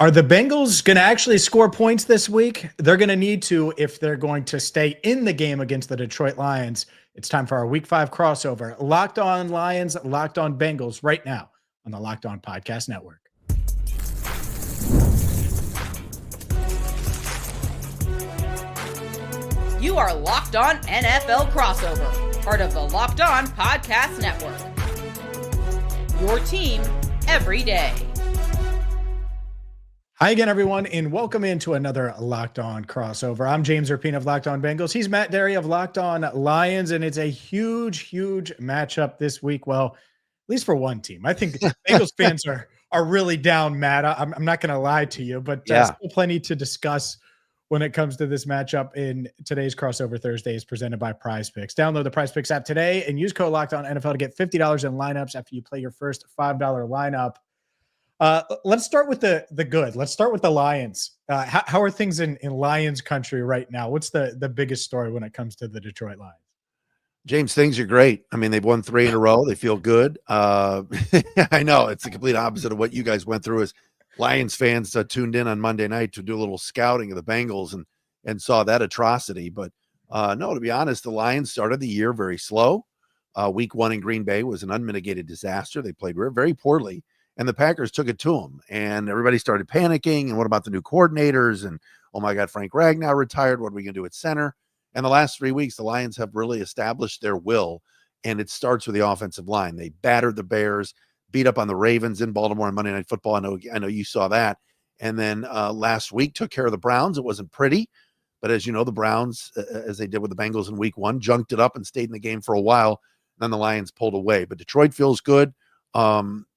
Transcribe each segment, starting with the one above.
Are the Bengals going to actually score points this week? They're going to need to if they're going to stay in the game against the Detroit Lions. It's time for our Week 5 crossover. Locked on Lions, Locked on Bengals right now on the Locked On Podcast Network. You are Locked On NFL Crossover, part of the Locked On Podcast Network. Your team every day. Hi again, everyone, and welcome into another Locked On crossover. I'm James Rapien of Locked On Bengals. He's Matt Dery of Locked On Lions, and it's a huge matchup this week. Well, at least for one team. I think Bengals fans are really down, Matt. I'm not going to lie to you, but still plenty to discuss when it comes to this matchup in today's Crossover Thursday is presented by PrizePicks. Download the PrizePicks app today and use code LOCKEDONNFL to get $50 in lineups after you play your first $5 lineup. Let's start with the good. Let's start with the Lions. How are things in Lions country right now? What's the biggest story when it comes to the Detroit Lions? James, things are great. I mean, they've won 3 in a row. They feel good. I know it's the complete opposite of what you guys went through as Lions fans tuned in on Monday night to do a little scouting of the Bengals and saw that atrocity. But no, to be honest, the Lions started the year very slow. Week 1 in Green Bay was an unmitigated disaster. They played very poorly. And the Packers took it to them, and everybody started panicking. And what about the new coordinators? And, oh, my God, Frank Ragnow retired. What are we going to do at center? And the last 3 weeks, the Lions have really established their will, and it starts with the offensive line. They battered the Bears, beat up on the Ravens in Baltimore on Monday Night Football. I know you saw that. And then last week took care of the Browns. It wasn't pretty, but as you know, the Browns, as they did with the Bengals in week 1, junked it up and stayed in the game for a while. Then the Lions pulled away. But Detroit feels good.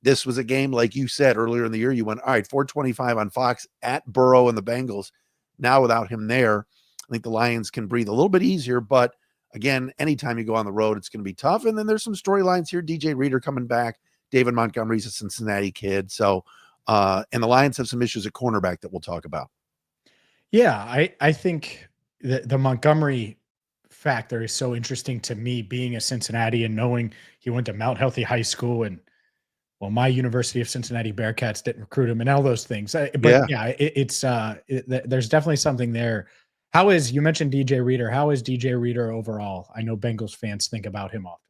This was a game, like you said earlier in the year, you went, all right, 425 on Fox at Burrow and the Bengals. Now without him there, I think the Lions can breathe a little bit easier, but again, anytime you go on the road, it's going to be tough. And then there's some storylines here. DJ Reader coming back. David Montgomery's a Cincinnati kid. So, and the Lions have some issues at cornerback that we'll talk about. Yeah. I think the Montgomery factor is so interesting to me, being a Cincinnati and knowing he went to Mount Healthy High School and, well, my University of Cincinnati Bearcats didn't recruit him and all those things. But there's definitely something there. You mentioned DJ Reader. How is DJ Reader overall? I know Bengals fans think about him often.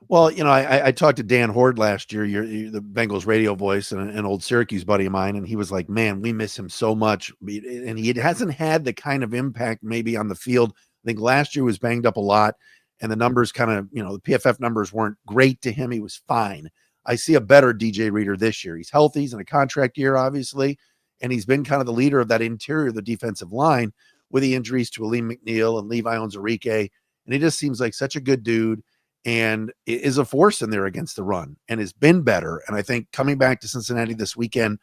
Well, you know, I talked to Dan Horde last year, the Bengals radio voice and an old Syracuse buddy of mine. And he was like, man, we miss him so much. And he hasn't had the kind of impact maybe on the field. I think last year was banged up a lot and the numbers kind of, the PFF numbers weren't great to him. He was fine. I see a better DJ Reader this year. He's healthy. He's in a contract year, obviously. And he's been kind of the leader of that interior of the defensive line with the injuries to Aleem McNeil and Levi Onwuzurike. And he just seems like such a good dude and is a force in there against the run and has been better. And I think coming back to Cincinnati this weekend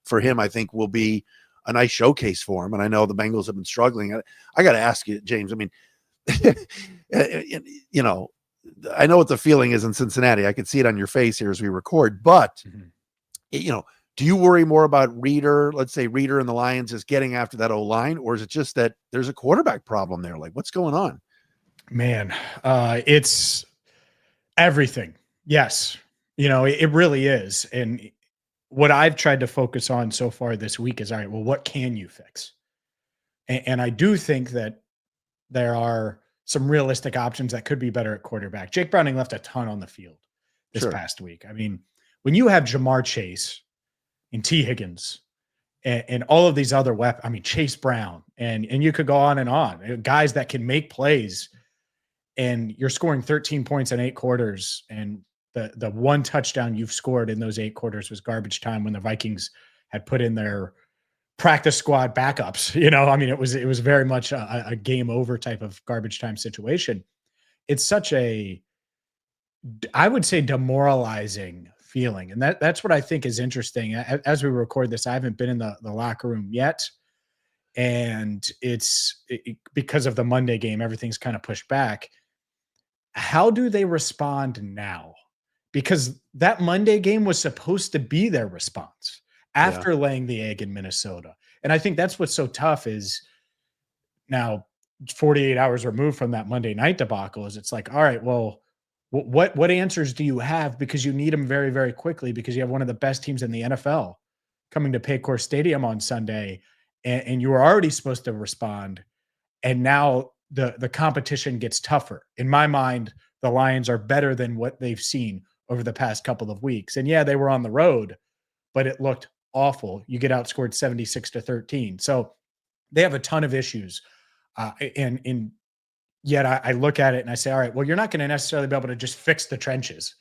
for him, I think will be a nice showcase for him. And I know the Bengals have been struggling. I got to ask you, James, I mean, I know what the feeling is in Cincinnati. I can see it on your face here as we record, but do you worry more about Reader, let's say Reader and the Lions just getting after that O-line, or is it just that there's a quarterback problem there? Like, what's going on? Man, it's everything. Yes. It really is. And what I've tried to focus on so far this week is, all right, well, what can you fix? And I do think that there are some realistic options that could be better at quarterback. Jake Browning left a ton on the field this past week. I mean, when you have Jamar Chase and T. Higgins and all of these other weapons, I mean, Chase Brown, and you could go on and on, guys that can make plays, and you're scoring 13 points in 8 quarters. And the one touchdown you've scored in those 8 quarters was garbage time when the Vikings had put in their practice squad backups. I mean, it was very much a game over type of garbage time situation. It's such I would say, demoralizing feeling. And that's what I think is interesting. As we record this, I haven't been in the locker room yet. And because of the Monday game, everything's kind of pushed back. How do they respond now? Because that Monday game was supposed to be their response after laying the egg in Minnesota. And I think that's what's so tough is now 48 hours removed from that Monday night debacle is it's like, all right, well, what answers do you have? Because you need them very, very quickly because you have one of the best teams in the NFL coming to Paycor Stadium on Sunday, and you were already supposed to respond, and now the competition gets tougher. In my mind, the Lions are better than what they've seen over the past couple of weeks. And yeah, they were on the road, but it looked awful. You get outscored 76-13. So they have a ton of issues. And yet I look at it and I say, all right, well, you're not going to necessarily be able to just fix the trenches,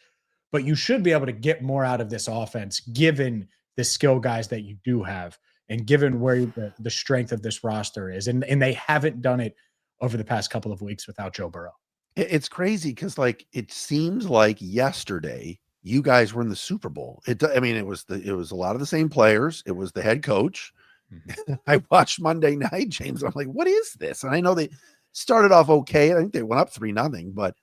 but you should be able to get more out of this offense, given the skill guys that you do have and given where the strength of this roster is. And they haven't done it over the past couple of weeks without Joe Burrow. It's crazy because, like, it seems like yesterday you guys were in the Super Bowl. I mean, it was a lot of the same players. It was the head coach. Mm-hmm. I watched Monday night, James. I'm like, what is this? And I know they started off okay. I think they went up 3-0, but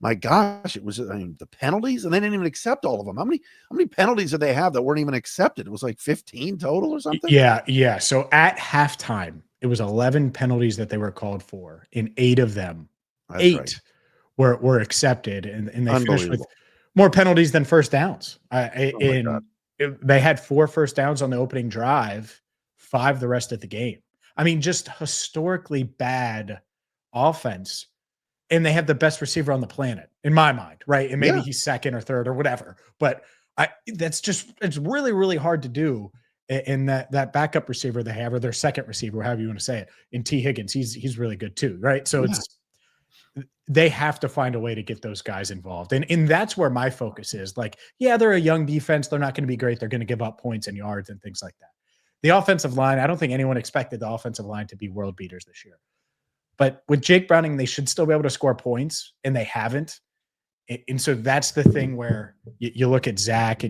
my gosh, it was, I mean, the penalties, and they didn't even accept all of them. How many penalties did they have that weren't even accepted? It was like 15 total or something. Yeah. So at halftime, it was 11 penalties that they were called for, and 8 of them. That's 8 right. were accepted, and they finished with more penalties than first downs. They had 4 first downs on the opening drive, 5 the rest of the game. I mean, just historically bad offense, and they have the best receiver on the planet, in my mind, right? And maybe he's second or third or whatever, but it's really, really hard to do. In that backup receiver they have, or their second receiver, however you want to say it, in T. Higgins, he's really good too, right? So they have to find a way to get those guys involved. And that's where my focus is. Like, yeah, they're a young defense. They're not going to be great. They're going to give up points and yards and things like that. The offensive line, I don't think anyone expected the offensive line to be world beaters this year. But with Jake Browning, they should still be able to score points, and they haven't. And so that's the thing where you look at Zach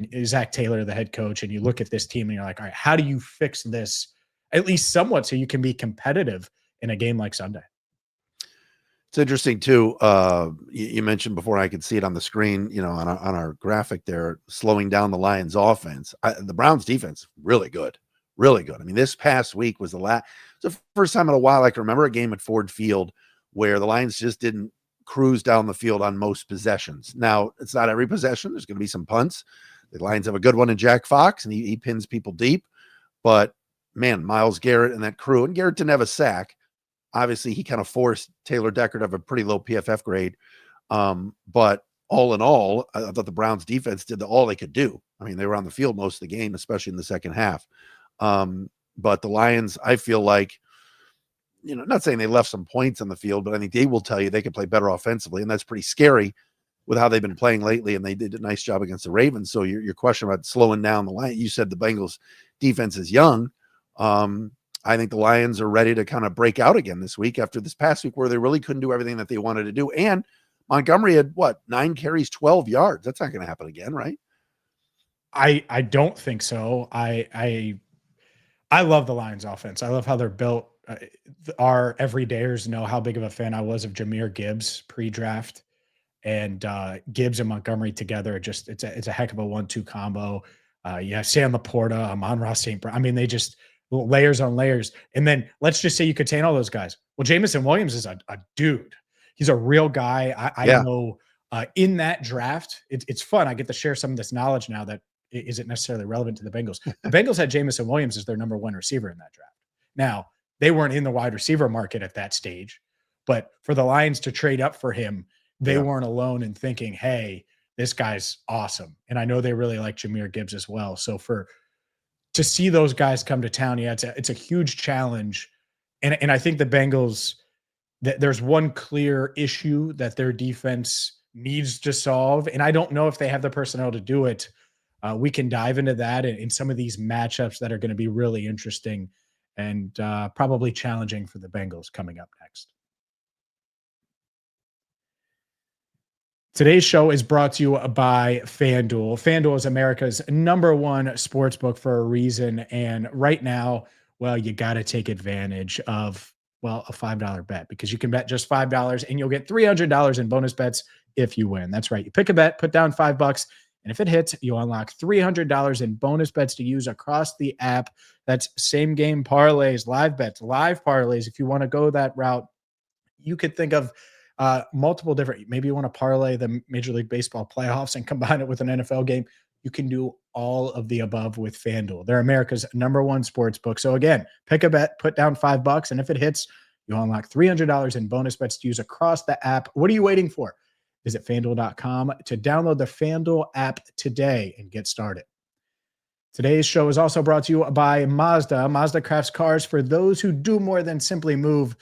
Taylor, the head coach, and you look at this team and you're like, all right, how do you fix this at least somewhat so you can be competitive in a game like Sunday? It's interesting too. You mentioned before, I could see it on the screen, on our graphic there, slowing down the Lions offense. The Browns defense, really good. Really good. I mean, this past week was the first time in a while I can remember a game at Ford Field where the Lions just didn't cruise down the field on most possessions. Now, it's not every possession. There's going to be some punts. The Lions have a good one in Jack Fox, and he pins people deep. But, man, Myles Garrett and that crew, and Garrett didn't have a sack. Obviously, he kind of forced Taylor Decker to have a pretty low PFF grade. But all in all, I thought the Browns defense did all they could do. I mean, they were on the field most of the game, especially in the second half. But the Lions, I feel like, not saying they left some points on the field, but I think they will tell you they could play better offensively, and that's pretty scary with how they've been playing lately, and they did a nice job against the Ravens. So your question about slowing down the Lions, you said the Bengals defense is young. I think the Lions are ready to kind of break out again this week after this past week where they really couldn't do everything that they wanted to do. And Montgomery had 9 carries, 12 yards. That's not going to happen again, right? I don't think so. I love the Lions offense. I love how they're built. Our everydayers know how big of a fan I was of Jahmyr Gibbs pre-draft, and Gibbs and Montgomery together. It's a heck of a 1-2 combo. You have Sam Laporta, Amon-Ra St. Brown. I mean, they just layers on layers. And then let's just say you contain all those guys. Well, Jameson Williams is a dude. He's a real guy. I know in that draft, it's fun. I get to share some of this knowledge now that isn't necessarily relevant to the Bengals. The Bengals had Jameson Williams as their number 1 receiver in that draft. Now, they weren't in the wide receiver market at that stage, but for the Lions to trade up for him, they weren't alone in thinking, hey, this guy's awesome. And I know they really like Jahmyr Gibbs as well. So to see those guys come to town, it's a huge challenge. And I think the Bengals, there's one clear issue that their defense needs to solve. And I don't know if they have the personnel to do it. We can dive into that in some of these matchups that are going to be really interesting and probably challenging for the Bengals coming up next. Today's show is brought to you by FanDuel. FanDuel is America's #1 sportsbook for a reason. And right now, well, you got to take advantage of, a $5 bet, because you can bet just $5 and you'll get $300 in bonus bets if you win. That's right. You pick a bet, put down $5, and if it hits, you'll unlock $300 in bonus bets to use across the app. That's same game parlays, live bets, live parlays. If you want to go that route, you could think of multiple different, maybe you want to parlay the Major League Baseball playoffs and combine it with an NFL game. You can do all of the above with FanDuel. They're America's #1 sports book. So again, pick a bet, put down $5, and if it hits, you'll unlock $300 in bonus bets to use across the app. What are you waiting for? Visit FanDuel.com to download the FanDuel app today and get started. Today's show is also brought to you by Mazda. Mazda crafts cars for those who do more than simply move.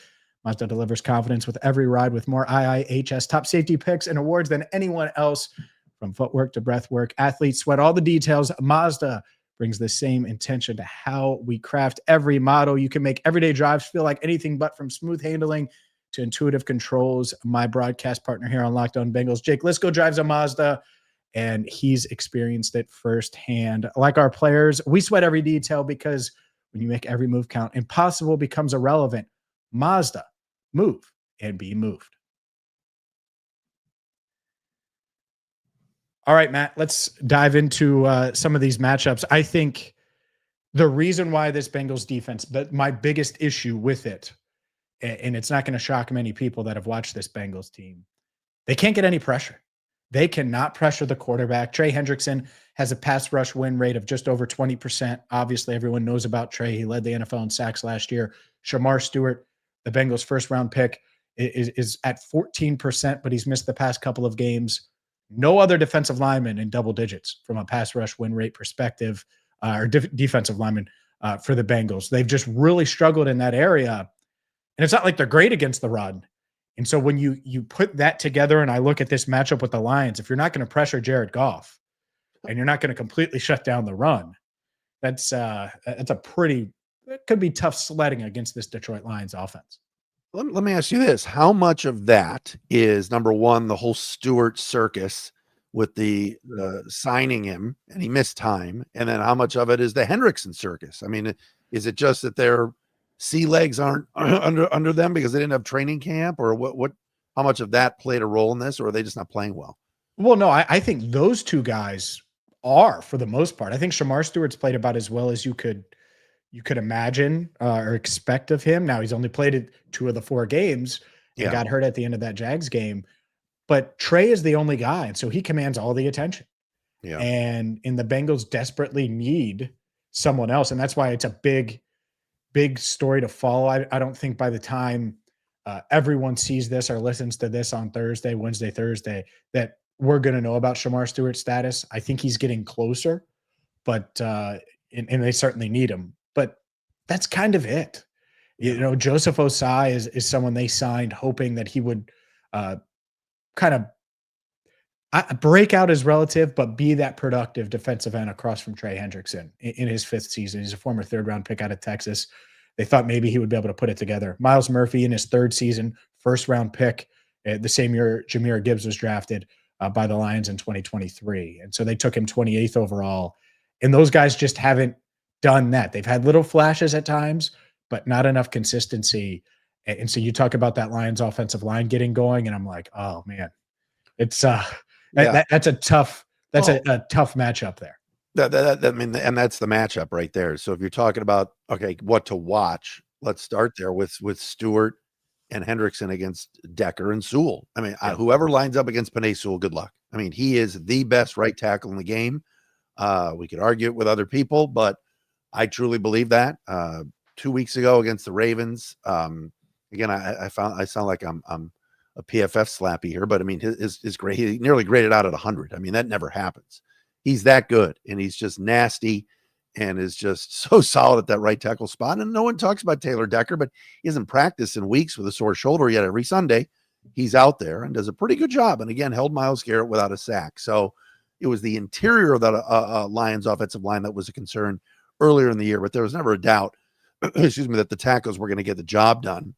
Mazda delivers confidence with every ride with more IIHS top safety picks and awards than anyone else. From footwork to breathwork, athletes sweat all the details. Mazda brings the same intention to how we craft every model. You can make everyday drives feel like anything but, from smooth handling to intuitive controls. My broadcast partner here on Locked On Bengals, Jake Lisco, drives a Mazda, and he's experienced it firsthand. Like our players, we sweat every detail because when you make every move count, impossible becomes irrelevant. Mazda, move and be moved. All right, Matt, let's dive into some of these matchups. I think the reason why this Bengals defense, but my biggest issue with it, and it's not going to shock many people that have watched this Bengals team, they can't get any pressure. They cannot pressure the quarterback. Trey Hendrickson has a pass rush win rate of just over 20%. Obviously, everyone knows about Trey. He led the NFL in sacks last year. Shamar Stewart, the Bengals' first-round pick, is at 14%, but he's missed the past couple of games. No other defensive lineman in double digits from a pass rush win rate perspective, or defensive lineman for the Bengals. They've just really struggled in that area. And it's not like they're great against the run. And so when you put that together, and I look at this matchup with the Lions, if you're not going to pressure Jared Goff and you're not going to completely shut down the run, that's a pretty, it could be tough sledding against this Detroit Lions offense. Let me ask you this. How much of that is, number one, the whole Stewart circus with the signing him and he missed time? And then how much of it is the Hendrickson circus? I mean, is it just that their sea legs aren't under them because they didn't have training camp, or what, how much of that played a role in this, or are they just not playing well? Well, no, I think those two guys are, for the most part. I think Shamar Stewart's played about as well as you could imagine or expect of him. Now, he's only played 2 of the 4 games and got hurt at the end of that Jags game. But Trey is the only guy, and so he commands all the attention. Yeah. And the Bengals desperately need someone else, and that's why it's a big story to follow. I don't think by the time everyone sees this or listens to this on Wednesday, Thursday, that we're going to know about Shamar Stewart's status. I think he's getting closer, but and they certainly need him. But that's kind of it. You know, Joseph Osai is someone they signed hoping that he would kind of break out as relative, but be that productive defensive end across from Trey Hendrickson in his 5th season. He's a former 3rd-round pick out of Texas. They thought maybe he would be able to put it together. Myles Murphy in his 3rd season, 1st-round pick, the same year Jahmyr Gibbs was drafted by the Lions in 2023. And so they took him 28th overall. And those guys just haven't done that. They've had little flashes at times, but not enough consistency. And so you talk about that Lions offensive line getting going, and I'm like, oh man, it's that's a tough matchup there. I mean, and that's the matchup right there. So if you're talking about, okay, what to watch, let's start there with Stewart and Hendrickson against Decker and Sewell. I mean, whoever lines up against Penei Sewell, good luck. I mean, he is the best right tackle in the game. We could argue it with other people, but I truly believe that. 2 weeks ago against the Ravens, again, I sound like I'm a PFF slappy here, but I mean, his grade, he nearly graded out at 100. I mean, that never happens. He's that good, and he's just nasty and is just so solid at that right tackle spot. And no one talks about Taylor Decker, but he hasn't practiced in weeks with a sore shoulder yet. Every Sunday, he's out there and does a pretty good job. And again, held Myles Garrett without a sack. So it was the interior of that Lions offensive line that was a concern earlier in the year, but there was never a doubt, excuse me, that the tackles were going to get the job done.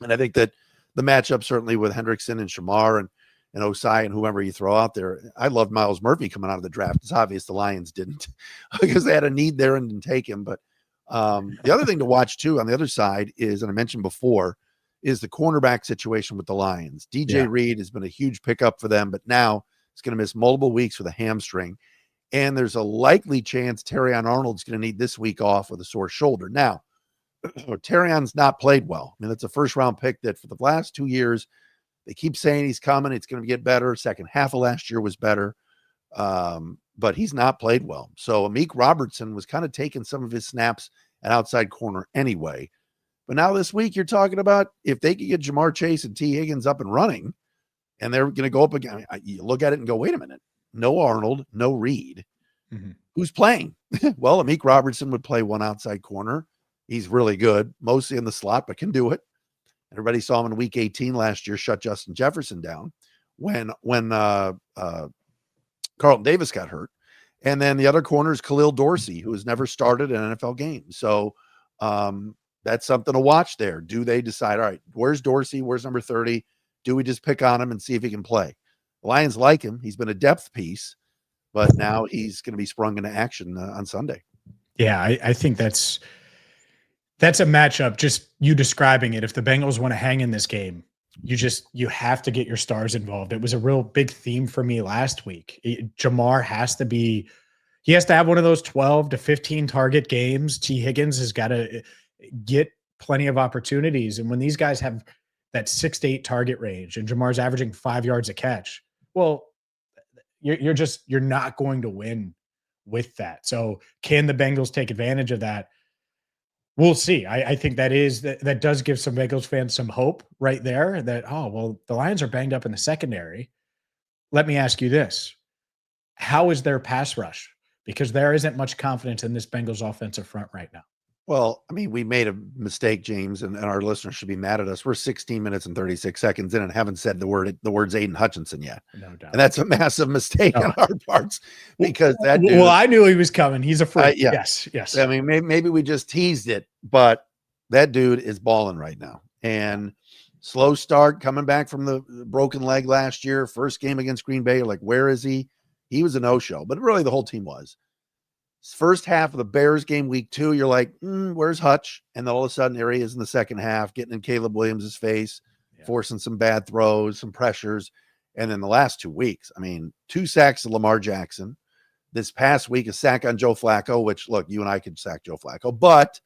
And I think that the matchup certainly with Hendrickson and Shamar and Osai and whoever you throw out there. I loved Myles Murphy coming out of the draft. It's obvious the Lions didn't because they had a need there and didn't take him. But the other thing to watch too on the other side is, and I mentioned before, is the cornerback situation with the Lions. DJ Reed has been a huge pickup for them, but now he's going to miss multiple weeks with a hamstring. And there's a likely chance Terrion Arnold's going to need this week off with a sore shoulder. Now, Terrion's not played well. I mean, that's a first-round pick that for the last 2 years, they keep saying he's coming. It's going to get better. Second half of last year was better. But he's not played well. So Amik Robertson was kind of taking some of his snaps at outside corner anyway. But now this week, you're talking about if they could get Jamar Chase and T. Higgins up and running, and they're going to go up again. You look at it and go, wait a minute. No Arnold, no Reed. Mm-hmm. Who's playing? Well, Amik Robertson would play one outside corner. He's really good, mostly in the slot, but can do it. Everybody saw him in week 18 last year, shut Justin Jefferson down when Carlton Davis got hurt. And then the other corner is Khalil Dorsey, who has never started an NFL game. So that's something to watch there. Do they decide, all right, where's Dorsey? Where's number 30? Do we just pick on him and see if he can play? The Lions like him. He's been a depth piece, but now he's going to be sprung into action on Sunday. Yeah, I think that's a matchup. Just you describing it. If the Bengals want to hang in this game, you have to get your stars involved. It was a real big theme for me last week. Jamar has to have one of those 12 to 15 target games. T. Higgins has got to get plenty of opportunities. And when these guys have that 6 to 8 target range and Jamar's averaging 5 yards a catch, well, you're not going to win with that. So can the Bengals take advantage of that? We'll see. I think that does give some Bengals fans some hope right there that, oh, well, the Lions are banged up in the secondary. Let me ask you this. How is their pass rush? Because there isn't much confidence in this Bengals offensive front right now. Well, I mean, we made a mistake, James, and our listeners should be mad at us. We're 16 minutes and 36 seconds in and haven't said the words Aiden Hutchinson yet. No doubt. And that's a massive mistake on our parts because that dude, well, I knew he was coming. He's afraid. Yeah. Yes. I mean, maybe we just teased it, but that dude is balling right now. And slow start coming back from the broken leg last year, first game against Green Bay. You're like, where is he? He was a no-show, but really the whole team was. First half of the Bears game, week 2, you're like, where's Hutch? And then all of a sudden, there he is in the second half, getting in Caleb Williams' face, forcing some bad throws, some pressures. And then the last 2 weeks, I mean, 2 sacks to Lamar Jackson. This past week, a sack on Joe Flacco, which, look, you and I could sack Joe Flacco, but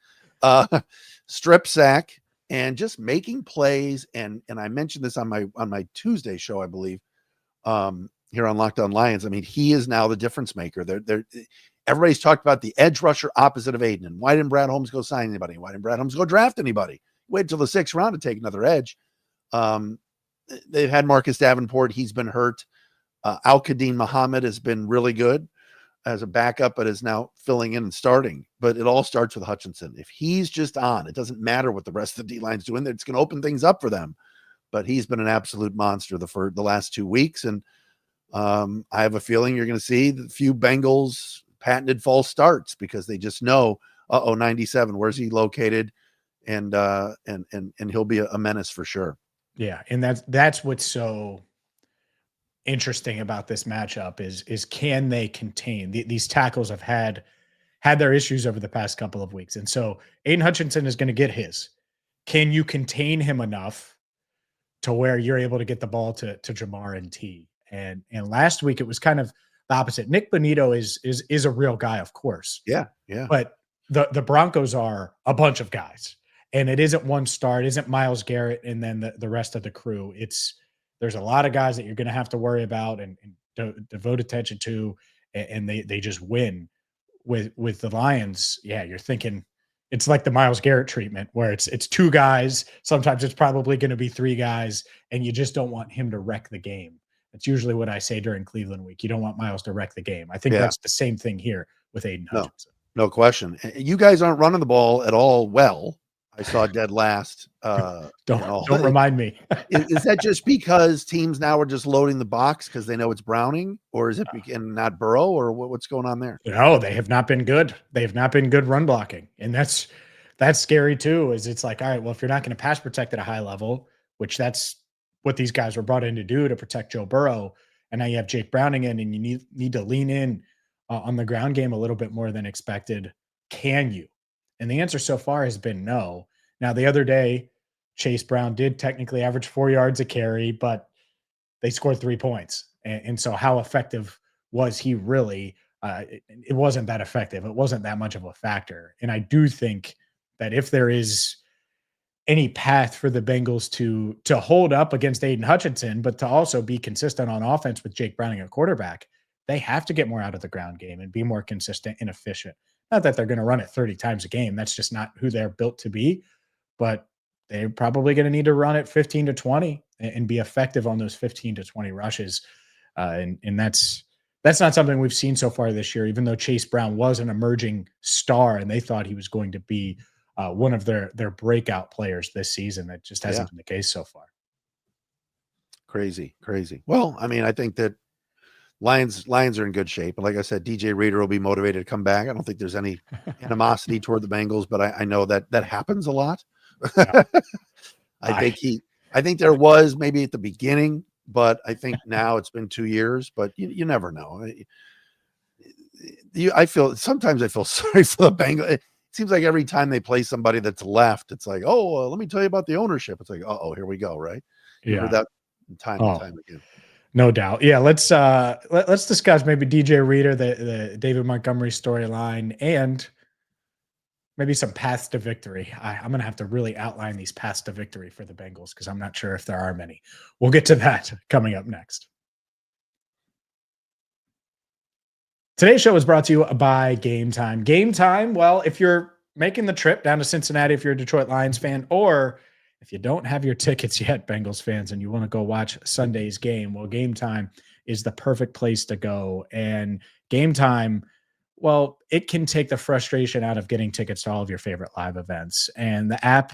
strip sack and just making plays. And I mentioned this on my Tuesday show, I believe, here on Locked On Lions. I mean, he is now the difference maker. Everybody's talked about the edge rusher opposite of Aiden. And why didn't Brad Holmes go sign anybody? Why didn't Brad Holmes go draft anybody? Wait till the 6th round to take another edge. They've had Marcus Davenport. He's been hurt. Al-Qadim Muhammad has been really good as a backup, but is now filling in and starting. But it all starts with Hutchinson. If he's just on, it doesn't matter what the rest of the D-line's doing. It's going to open things up for them. But he's been an absolute monster for the last 2 weeks. And I have a feeling you're going to see the few Bengals patented false starts because they just know, 97, where's he located? And he'll be a menace for sure. Yeah. And that's what's so interesting about this matchup is can they contain these tackles have had their issues over the past couple of weeks. And so Aiden Hutchinson is going to get his. Can you contain him enough to where you're able to get the ball to Jamar and T? And last week it was kind of the opposite. Nick Bonito is a real guy, of course. Yeah. But the Broncos are a bunch of guys, and it isn't one star. It isn't Myles Garrett and then the rest of the crew. There's a lot of guys that you're going to have to worry about and devote attention to, and they just win with the Lions. Yeah, you're thinking it's like the Myles Garrett treatment where it's 2 guys. Sometimes it's probably going to be 3 guys, and you just don't want him to wreck the game. That's usually what I say during Cleveland week. You don't want Myles to wreck the game. I think that's the same thing here with Aiden Hutchinson. No question. You guys aren't running the ball at all well. I saw dead last. Don't remind me. Is that just because teams now are just loading the box because they know it's Browning, or is it and not Burrow, or what's going on there? No, they have not been good. They have not been good run blocking, and that's scary too. Is it's like, all right, well, if you're not going to pass protect at a high level, which that's what these guys were brought in to do to protect Joe Burrow, and now you have Jake Browning in, and you need to lean in on the ground game a little bit more than expected. Can you? And the answer so far has been no. Now, the other day, Chase Brown did technically average 4 yards a carry, but they scored 3 points. And so how effective was he really? It wasn't that effective. It wasn't that much of a factor. And I do think that if there is any path for the Bengals to hold up against Aiden Hutchinson, but to also be consistent on offense with Jake Browning at quarterback, they have to get more out of the ground game and be more consistent and efficient. Not that they're going to run it 30 times a game. That's just not who they're built to be, but they're probably going to need to run it 15 to 20 and be effective on those 15 to 20 rushes. And that's not something we've seen so far this year, even though Chase Brown was an emerging star and they thought he was going to be one of their breakout players this season. That just hasn't been the case so far. Crazy. Well, I mean, I think that Lions are in good shape. And like I said, DJ Reader will be motivated to come back. I don't think there's any animosity toward the Bengals, but I know that happens a lot. Yeah. I think there was maybe at the beginning, but I think now it's been 2 years, but you never know. Sometimes I feel sorry for the Bengals. It seems like every time they play somebody that's left, it's like, let me tell you about the ownership. It's like, here we go. Right. You heard that time and time again. No doubt. Yeah. Let's discuss maybe DJ Reader, the David Montgomery storyline, and maybe some paths to victory. I'm going to have to really outline these paths to victory for the Bengals because I'm not sure if there are many. We'll get to that coming up next. Today's show is brought to you by Gametime. Gametime, well, if you're making the trip down to Cincinnati, if you're a Detroit Lions fan, or if you don't have your tickets yet, Bengals fans, and you want to go watch Sunday's game, well, Gametime is the perfect place to go. And Gametime, well, it can take the frustration out of getting tickets to all of your favorite live events. And the app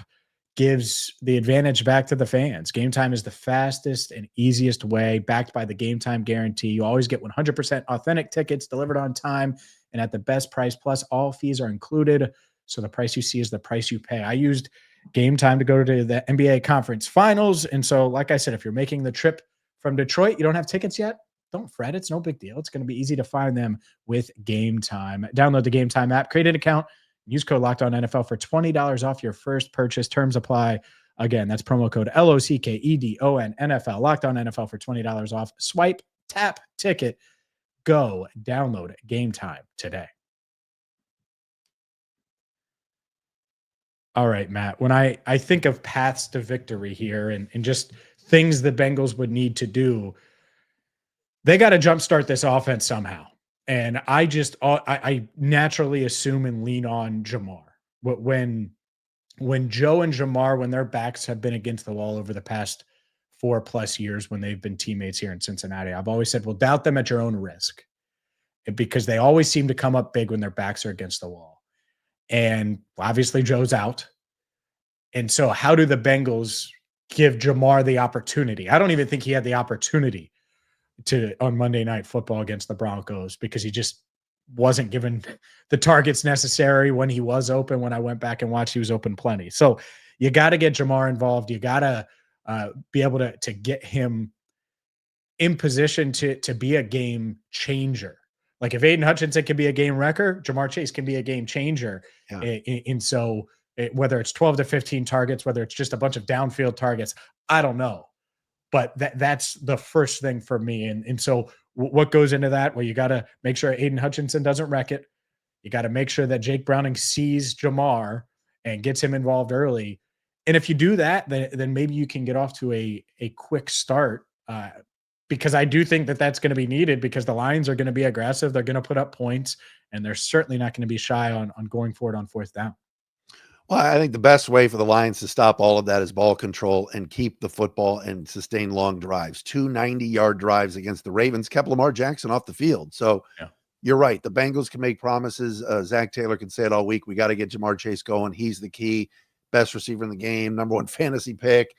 gives the advantage back to the fans. Gametime is the fastest and easiest way, backed by the Gametime guarantee. You always get 100% authentic tickets delivered on time and at the best price. Plus, all fees are included. So the price you see is the price you pay. I used Gametime to go to the NBA Conference Finals. And so, like I said, if you're making the trip from Detroit, you don't have tickets yet, don't fret. It's no big deal. It's going to be easy to find them with Gametime. Download the Gametime app, create an account, use code LOCKEDONNFL for $20 off your first purchase. Terms apply. Again, that's promo code LOCKEDON NFL. Locked On NFL for $20 off. Swipe, tap, ticket. Go download Gametime today. All right, Matt, when I think of paths to victory here and just things the Bengals would need to do, they got to jumpstart this offense somehow. And I naturally assume and lean on Jamar. But when Joe and Jamar, when their backs have been against the wall over the past 4+ years, when they've been teammates here in Cincinnati, I've always said, well, doubt them at your own risk, because they always seem to come up big when their backs are against the wall. And obviously Joe's out. And so how do the Bengals give Jamar the opportunity? I don't even think he had the opportunity on Monday Night Football against the Broncos because he just wasn't given the targets necessary when he was open. When I went back and watched, he was open plenty. So you got to get Jamar involved. You got to be able to get him in position to be a game changer. Like if Aiden Hutchinson can be a game wrecker, Jamar Chase can be a game changer. Yeah. And so whether it's 12 to 15 targets, whether it's just a bunch of downfield targets, I don't know. But that's the first thing for me. And so what goes into that? Well, you got to make sure Aiden Hutchinson doesn't wreck it. You got to make sure that Jake Browning sees Jamar and gets him involved early. And if you do that, then maybe you can get off to a quick start, because I do think that that's going to be needed because the Lions are going to be aggressive. They're going to put up points, and they're certainly not going to be shy on going forward on fourth down. Well, I think the best way for the Lions to stop all of that is ball control and keep the football and sustain long drives. 2 90-yard drives against the Ravens kept Lamar Jackson off the field. So You're right. The Bengals can make promises. Zach Taylor can say it all week. We got to get Jamar Chase going. He's the key. Best receiver in the game. #1 fantasy pick.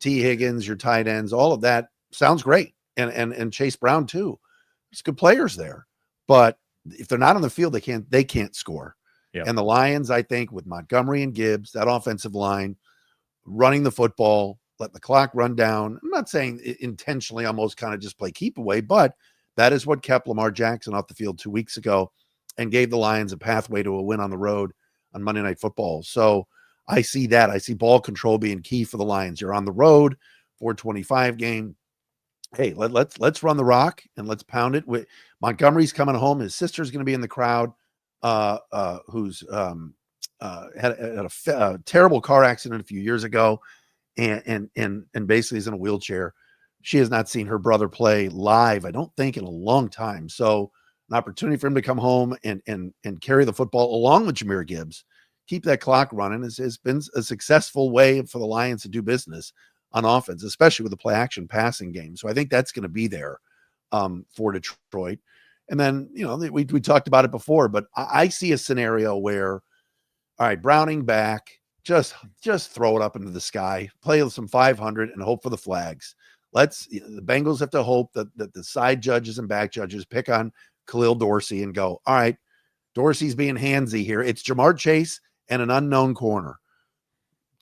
T. Higgins, your tight ends. All of that sounds great. And Chase Brown too. There's good players there. But if they're not on the field, they can't score. Yep. And the Lions, I think, with Montgomery and Gibbs, that offensive line, running the football, let the clock run down. I'm not saying intentionally almost kind of just play keep away, but that is what kept Lamar Jackson off the field 2 weeks ago and gave the Lions a pathway to a win on the road on Monday Night Football. So I see that. I see ball control being key for the Lions. You're on the road, 425 game. Hey, let's run the rock and let's pound it. Montgomery's coming home. His sister's going to be in the crowd. Who's had a terrible car accident a few years ago, and basically is in a wheelchair she has not seen her brother play live, I don't think, in a long time. So an opportunity for him to come home and carry the football along with Jahmyr Gibbs, keep that clock running, has been a successful way for the Lions to do business on offense, especially with the play action passing game. So I think that's going to be there for Detroit. And then, we talked about it before, but I see a scenario where, all right, Browning back, just throw it up into the sky, play some 500 and hope for the flags. The Bengals have to hope that the side judges and back judges pick on Khalil Dorsey and go, all right, Dorsey's being handsy here. It's Jamar Chase and an unknown corner.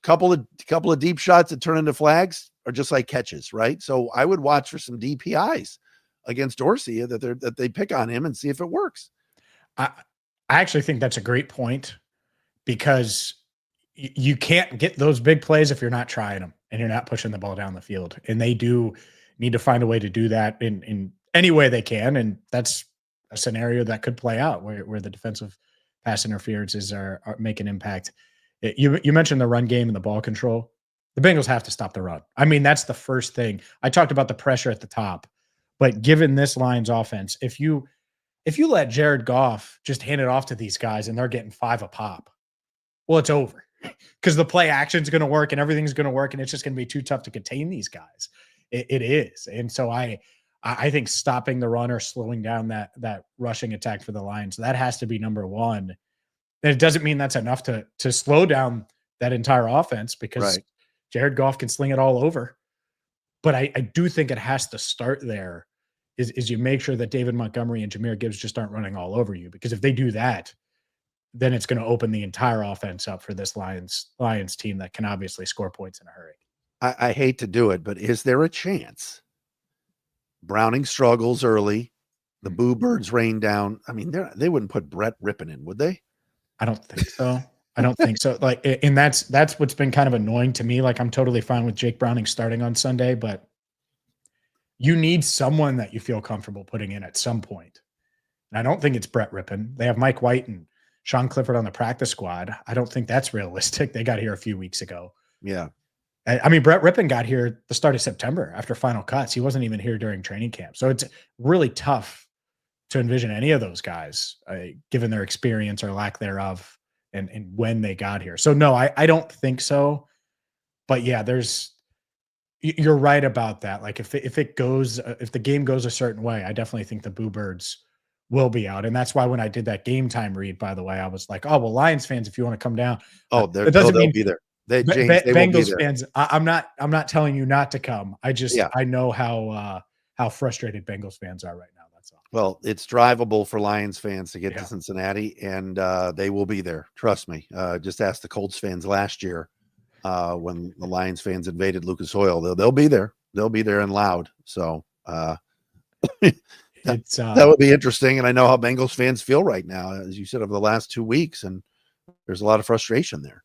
Couple of deep shots that turn into flags are just like catches, right? So I would watch for some DPIs against Dorsey that they pick on him and see if it works. I actually think that's a great point, because you can't get those big plays if you're not trying them and you're not pushing the ball down the field. And they do need to find a way to do that in any way they can. And that's a scenario that could play out where the defensive pass interferences are make an impact. You mentioned the run game and the ball control. The Bengals have to stop the run. I mean, that's the first thing. I talked about the pressure at the top, but given this Lions offense, if you let Jared Goff just hand it off to these guys and they're getting 5 a pop, well, it's over, because the play action is going to work and everything's going to work, and it's just going to be too tough to contain these guys. It is. And so I think stopping the run or slowing down that rushing attack for the Lions, that has to be number one. And it doesn't mean that's enough to slow down that entire offense, because right. Jared Goff can sling it all over. But I do think it has to start there, is you make sure that David Montgomery and Jahmyr Gibbs just aren't running all over you, because if they do that, then it's going to open the entire offense up for this Lions team that can obviously score points in a hurry. I hate to do it, but is there a chance Browning struggles early, the Boo Birds rain down? I mean, they wouldn't put Brett Rapien in, would they? I don't think so. I don't think so. Like, and that's what's been kind of annoying to me. Like, I'm totally fine with Jake Browning starting on Sunday, but you need someone that you feel comfortable putting in at some point. And I don't think it's Brett Rapien. They have Mike White and Sean Clifford on the practice squad. I don't think that's realistic. They got here a few weeks ago. Yeah. I mean, Brett Rapien got here at the start of September after final cuts. He wasn't even here during training camp. So it's really tough to envision any of those guys, given their experience or lack thereof, and when they got here. So no, I don't think so. But yeah, you're right about that. Like if the game goes a certain way, I definitely think the Boo Birds will be out. And that's why when I did that game time read, by the way, I was like, oh, well, Lions fans, if you want to come down. Oh, they'll be there. Bengals fans, I'm not telling you not to come. I know how frustrated Bengals fans are right now. That's all. Well, it's drivable for Lions fans to get to Cincinnati, and they will be there. Trust me. Just ask the Colts fans last year when the Lions fans invaded Lucas Oil. They'll be there. They'll be there and loud. So that would be interesting. And I know how Bengals fans feel right now, as you said, over the last 2 weeks, and there's a lot of frustration there.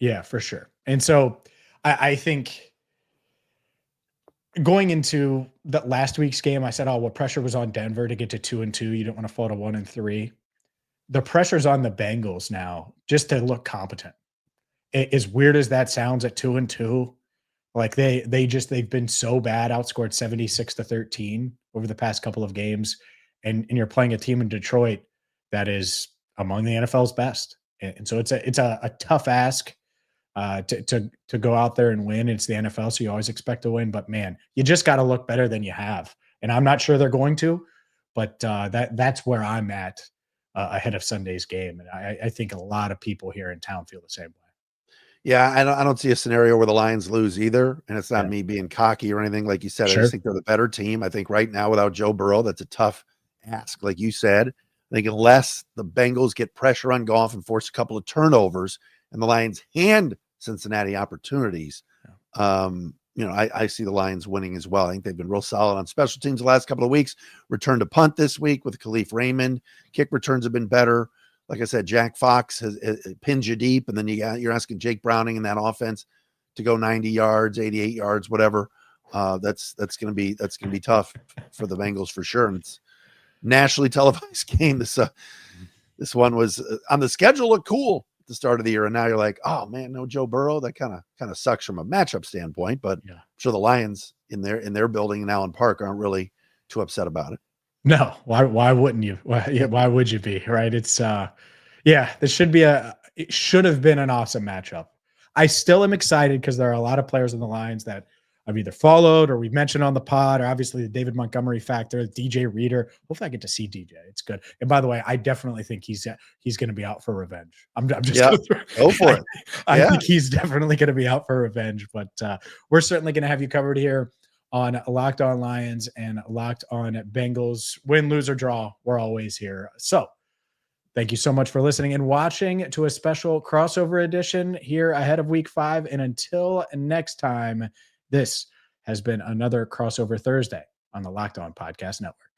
Yeah, for sure. And so I think going into that last week's game, I said, oh, well, pressure was on Denver to get to 2-2. You don't want to fall to 1-3. The pressure's on the Bengals now just to look competent. As weird as that sounds at 2-2, like they've been so bad, outscored 76-13 over the past couple of games. And you're playing a team in Detroit that is among the NFL's best. And so it's a tough ask to go out there and win. It's the NFL, so you always expect to win. But man, you just got to look better than you have. And I'm not sure they're going to, but that's where I'm at ahead of Sunday's game. And I think a lot of people here in town feel the same way. Yeah, I don't see a scenario where the Lions lose either. And it's not me being cocky or anything. Like you said, Sure. I just think they're the better team. I think right now without Joe Burrow, that's a tough ask. Like you said, I think unless the Bengals get pressure on Goff and force a couple of turnovers and the Lions hand Cincinnati opportunities, I see the Lions winning as well. I think they've been real solid on special teams the last couple of weeks. Returned to punt this week with Khalif Raymond. Kick returns have been better. Like I said, Jack Fox has pinned you deep, and then you're asking Jake Browning in that offense to go 90 yards, 88 yards, whatever. That's going to be tough for the Bengals for sure. And it's nationally televised game. This one was on the schedule, looked cool at the start of the year, and now you're like, oh man, no Joe Burrow. That kind of sucks from a matchup standpoint. But I'm sure the Lions, in their building in Allen Park aren't really too upset about it. No, why wouldn't you? Why would you be? Right? It's this it should have been an awesome matchup. I still am excited because there are a lot of players in the Lions that I've either followed or we've mentioned on the pod, or obviously the David Montgomery factor, DJ Reader. Hopefully I get to see DJ. It's good. And by the way, I definitely think he's going to be out for revenge. I'm just go for it. I think he's definitely going to be out for revenge, but we're certainly going to have you covered here on Locked On Lions and Locked On Bengals. Win, lose, or draw, we're always here. So thank you so much for listening and watching to a special crossover edition here ahead of Week 5. And until next time, this has been another Crossover Thursday on the Locked On Podcast Network.